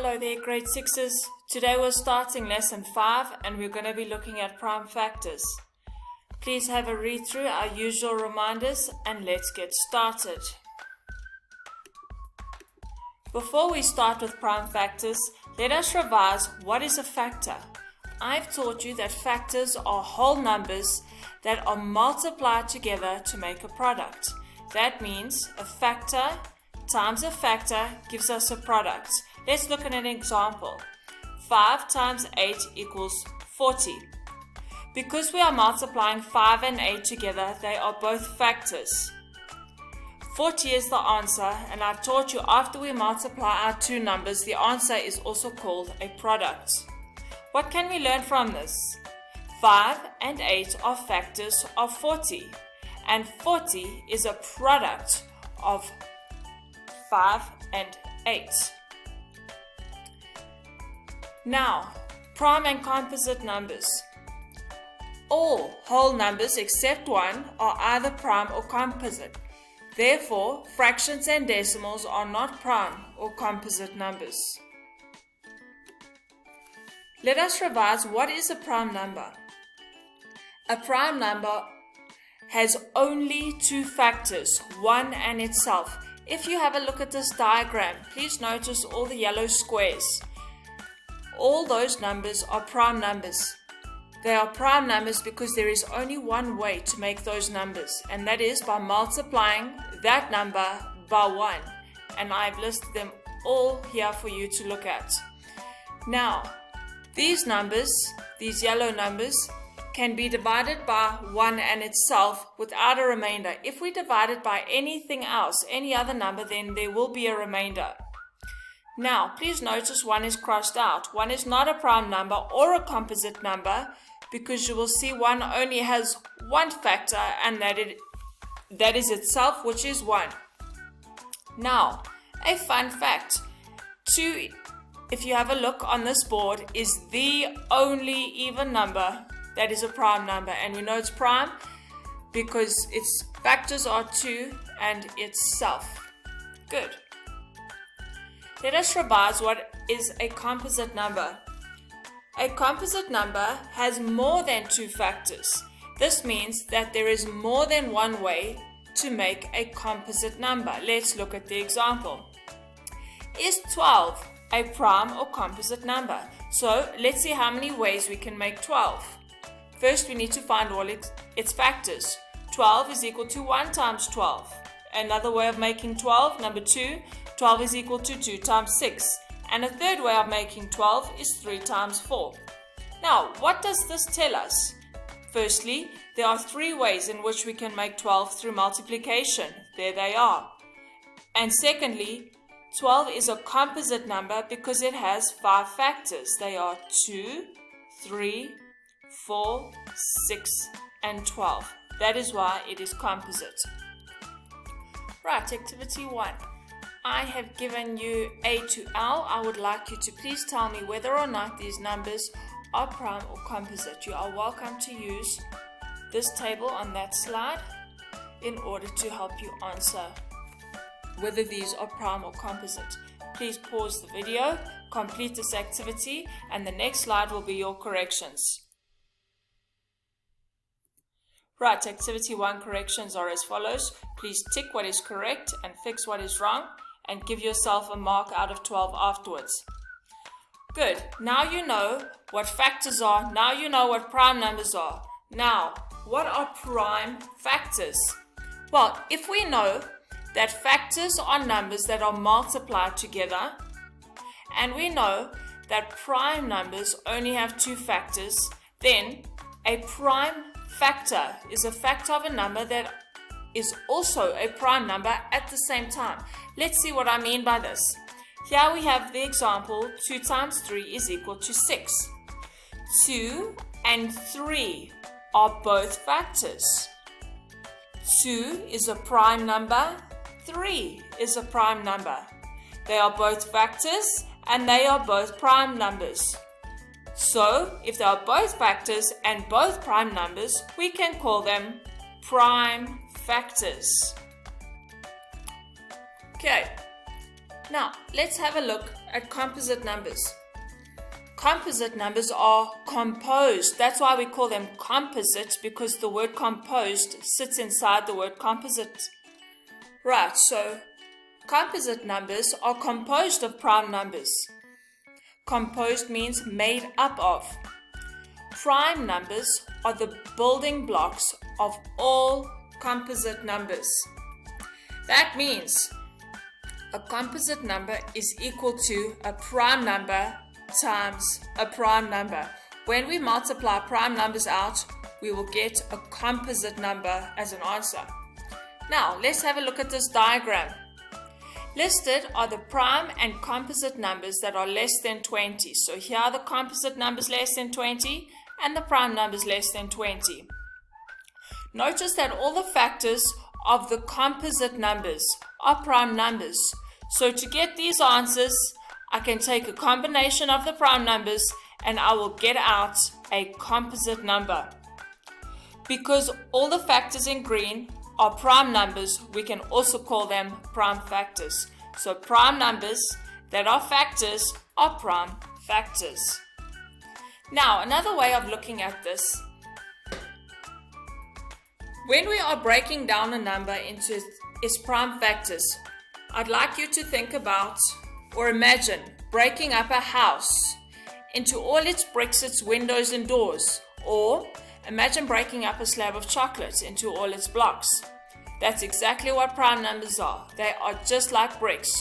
Hello there, grade 6s. Today we're starting lesson 5 and we're going to be looking at prime factors. Please have a read through our usual reminders and let's get started. Before we start with prime factors, let us revise what is a factor. I've taught you that factors are whole numbers that are multiplied together to make a product. That means a factor times a factor gives us a product. Let's look at an example. 5 times 8 equals 40. Because we are multiplying 5 and 8 together, they are both factors. 40 is the answer, and I taught you after we multiply our two numbers, the answer is also called a product. What can we learn from this? 5 and 8 are factors of 40, and 40 is a product of 5 and 8. Now, prime and composite numbers. All whole numbers except one are either prime or composite. Therefore, fractions and decimals are not prime or composite numbers. Let us revise what is a prime number. A prime number has only two factors, one and itself. If you have a look at this diagram, please notice all the yellow squares. All those numbers are prime numbers. They are prime numbers because there is only one way to make those numbers, and that is by multiplying that number by 1. And I've listed them all here for you to look at. Now, these numbers, these yellow numbers, can be divided by 1 and itself without a remainder. If we divide it by anything else, any other number, then there will be a remainder. Now, please notice 1 is crossed out. 1 is not a prime number or a composite number because you will see 1 only has one factor, and that is itself, which is 1. Now, a fun fact. 2, if you have a look on this board, is the only even number that is a prime number. And we know it's prime because its factors are 2 and itself. Good. Let us revise what is a composite number. A composite number has more than two factors. This means that there is more than one way to make a composite number. Let's look at the example. Is 12 a prime or composite number? So let's see how many ways we can make 12. First, we need to find all its factors. 12 is equal to 1 times 12. Another way of making 12, number 2, 12 is equal to 2 times 6. And a third way of making 12 is 3 times 4. Now, what does this tell us? Firstly, there are 3 ways in which we can make 12 through multiplication. There they are. And secondly, 12 is a composite number because it has 5 factors. They are 2, 3, 4, 6, and 12. That is why it is composite. Right, activity 1. I have given you A to L. I would like you to please tell me whether or not these numbers are prime or composite. You are welcome to use this table on that slide in order to help you answer whether these are prime or composite. Please pause the video, complete this activity, and the next slide will be your corrections. Right, activity 1 corrections are as follows. Please tick what is correct and fix what is wrong, and give yourself a mark out of 12 afterwards. Good. Now you know what factors are. Now you know what prime numbers are. Now, what are prime factors? Well, if we know that factors are numbers that are multiplied together, and we know that prime numbers only have 2 factors, then a prime factor is a factor of a number that is also a prime number at the same time. Let's see what I mean by this. Here we have the example, 2 times 3 is equal to 6. 2 and 3 are both factors. 2 is a prime number, 3 is a prime number. They are both factors and they are both prime numbers. So, if they are both factors and both prime numbers, we can call them prime factors. Okay, now let's have a look at composite numbers. Composite numbers are composed. That's why we call them composite, because the word composed sits inside the word composite. Right, so composite numbers are composed of prime numbers. Composed means made up of. Prime numbers are the building blocks of all composite numbers. That means a composite number is equal to a prime number times a prime number. When we multiply prime numbers out, we will get a composite number as an answer. Now, let's have a look at this diagram. Listed are the prime and composite numbers that are less than 20. So here are the composite numbers less than 20 and the prime numbers less than 20. Notice that all the factors of the composite numbers are prime numbers. So to get these answers, I can take a combination of the prime numbers and I will get out a composite number. Because all the factors in green are prime numbers, we can also call them prime factors. So prime numbers that are factors are prime factors. Now, another way of looking at this, when we are breaking down a number into its prime factors, I'd like you to think about or imagine breaking up a house into all its bricks, its windows and doors, or imagine breaking up a slab of chocolate into all its blocks. That's exactly what prime numbers are. They are just like bricks.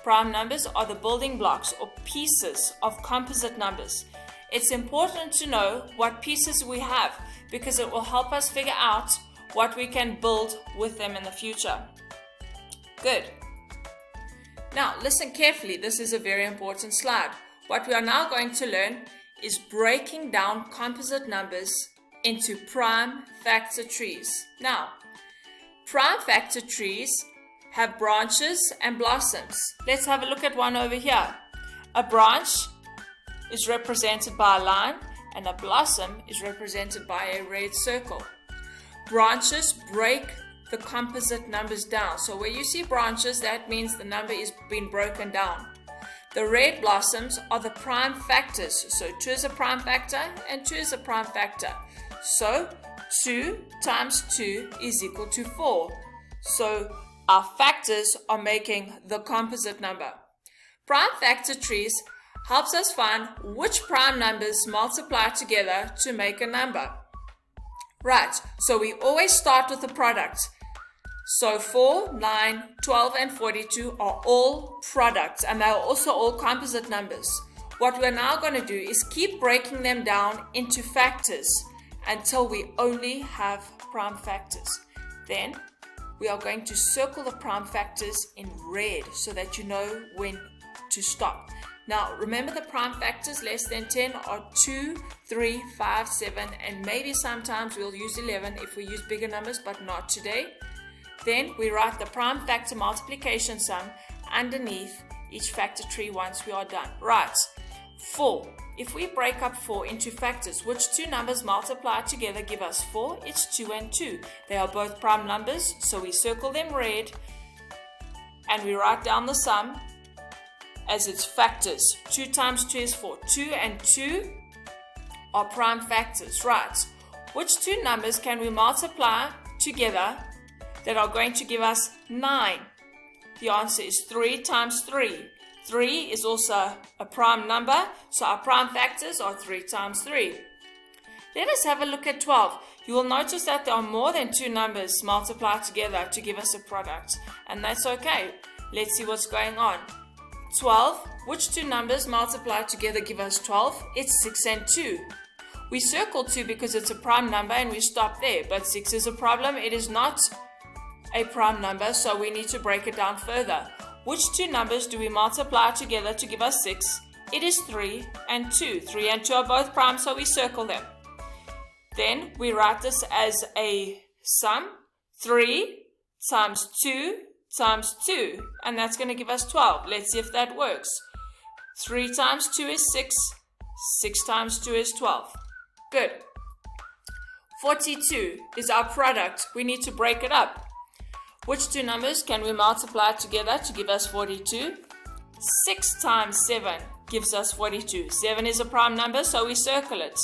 Prime numbers are the building blocks or pieces of composite numbers. It's important to know what pieces we have because it will help us figure out what we can build with them in the future. Good. Now, listen carefully. This is a very important slide. What we are now going to learn is breaking down composite numbers into prime factor trees. Now, prime factor trees have branches and blossoms. Let's have a look at one over here. A branch is represented by a line and a blossom is represented by a red circle. Branches break the composite numbers down. So where you see branches, that means the number is being broken down. The red blossoms are the prime factors. So 2 is a prime factor and 2 is a prime factor. So 2 times 2 is equal to 4. So our factors are making the composite number. Prime factor trees helps us find which prime numbers multiply together to make a number. Right, so we always start with the product. So 4, 9, 12 and 42 are all products and they are also all composite numbers. What we're now going to do is keep breaking them down into factors until we only have prime factors. Then we are going to circle the prime factors in red so that you know when to stop. Now remember, the prime factors less than 10 are 2, 3, 5, 7 and maybe sometimes we'll use 11 if we use bigger numbers, but not today. Then we write the prime factor multiplication sum underneath each factor tree once we are done. Right, 4. If we break up 4 into factors, which two numbers multiply together give us 4? It's 2 and 2. They are both prime numbers, so we circle them red and we write down the sum as its factors. 2 times 2 is 4. 2 and 2 are prime factors. Right, which two numbers can we multiply together that are going to give us 9? The answer is 3 times 3. 3 is also a prime number, so our prime factors are 3 times 3. Let us have a look at 12. You will notice that there are more than 2 numbers multiplied together to give us a product, and that's okay. Let's see what's going on. 12, which two numbers multiplied together give us 12? It's 6 and 2. We circle 2 because it's a prime number and we stop there, but 6 is a problem. It is not a prime number, so we need to break it down further. Which two numbers do we multiply together to give us 6? It is 3 and 2. 3 and 2 are both prime, so we circle them. Then we write this as a sum. 3 times 2 times 2, and that's going to give us 12. Let's see if that works. 3 times 2 is 6. 6 times 2 is 12. Good. 42 is our product. We need to break it up. Which two numbers can we multiply together to give us 42? 6 times 7 gives us 42. 7 is a prime number, so we circle it.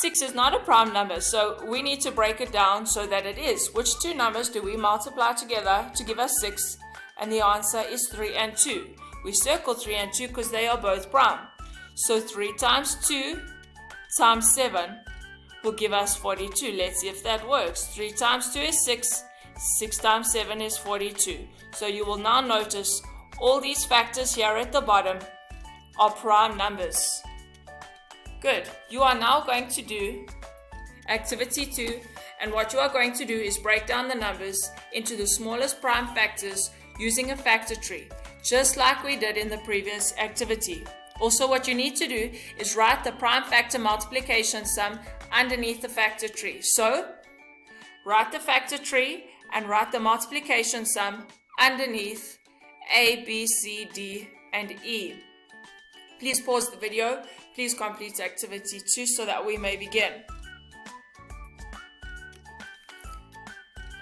6 is not a prime number, so we need to break it down so that it is. Which two numbers do we multiply together to give us 6? And the answer is 3 and 2. We circle 3 and 2 because they are both prime. So 3 times 2 times 7 will give us 42. Let's see if that works. 3 times 2 is 6. 6 times 7 is 42. So you will now notice all these factors here at the bottom are prime numbers. Good. You are now going to do activity 2, and what you are going to do is break down the numbers into the smallest prime factors using a factor tree, just like we did in the previous activity. Also, what you need to do is write the prime factor multiplication sum underneath the factor tree. So, write the factor tree and write the multiplication sum underneath A, B, C, D, and E. Please pause the video. Please complete activity 2 so that we may begin.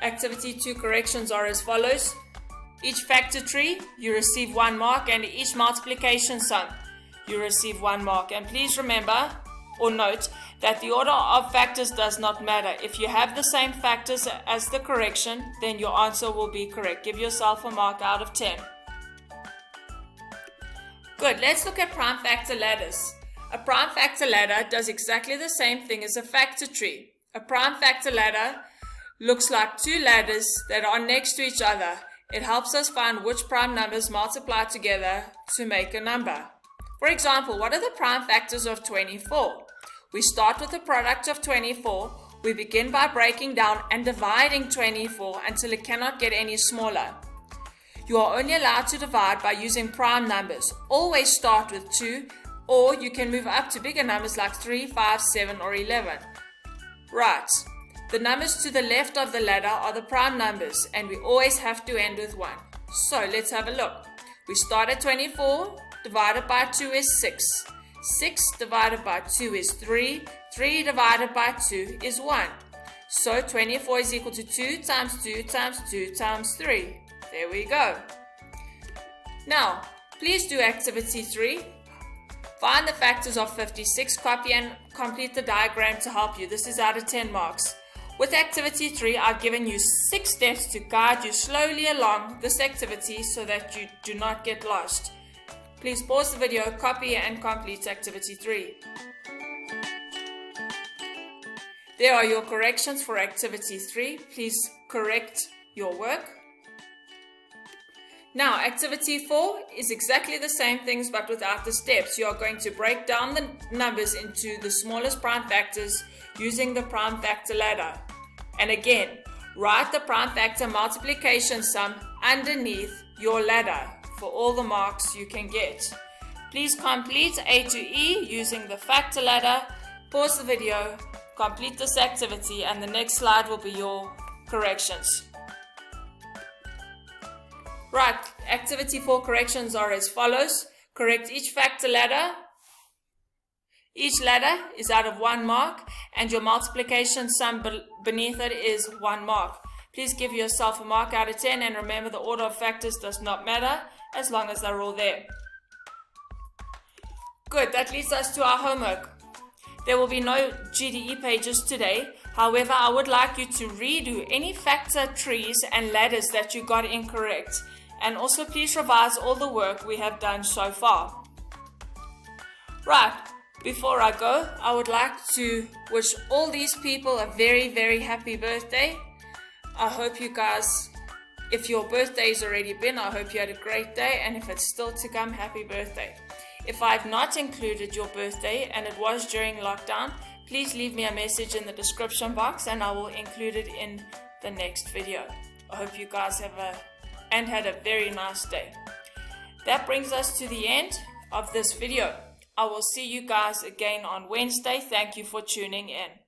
Activity 2 corrections are as follows. Each factor tree, you receive 1 mark, and each multiplication sum, you receive 1 mark. And please remember or note that the order of factors does not matter. If you have the same factors as the correction, then your answer will be correct. Give yourself a mark out of 10. Good, let's look at prime factor ladders. A prime factor ladder does exactly the same thing as a factor tree. A prime factor ladder looks like two ladders that are next to each other. It helps us find which prime numbers multiply together to make a number. For example, what are the prime factors of 24? We start with the product of 24. We begin by breaking down and dividing 24 until it cannot get any smaller. You are only allowed to divide by using prime numbers. Always start with 2, or you can move up to bigger numbers like 3, 5, 7, or 11. Right. The numbers to the left of the ladder are the prime numbers, and we always have to end with 1. So let's have a look. We start at 24, divided by 2 is 6. 6 divided by 2 is 3. 3 divided by 2 is 1. So 24 is equal to 2 times 2 times 2 times 3. There we go. Now, please do activity 3. Find the factors of 56, copy and complete the diagram to help you. This is out of 10 marks. With activity 3, I've given you 6 steps to guide you slowly along this activity so that you do not get lost. Please pause the video, copy and complete activity 3. There are your corrections for activity 3. Please correct your work. Now, activity 4 is exactly the same things but without the steps. You are going to break down the numbers into the smallest prime factors using the prime factor ladder. And again, write the prime factor multiplication sum underneath your ladder for all the marks you can get. Please complete A to E using the factor ladder. Pause the video, complete this activity, and the next slide will be your corrections. Right, activity 4 corrections are as follows. Correct each factor ladder. Each ladder is out of 1 mark, and your multiplication sum beneath it is 1 mark. Please give yourself a mark out of 10, and remember the order of factors does not matter as long as they're all there. Good, that leads us to our homework. There will be no GDE pages today. However, I would like you to redo any factor trees and ladders that you got incorrect. And also please revise all the work we have done so far. Right, before I go, I would like to wish all these people a very, very happy birthday. I hope you guys, if your birthday's already been, I hope you had a great day, and if it's still to come, happy birthday. If I've not included your birthday and it was during lockdown, please leave me a message in the description box and I will include it in the next video. I hope you guys have had a very nice day. That brings us to the end of this video. I will see you guys again on Wednesday. Thank you for tuning in.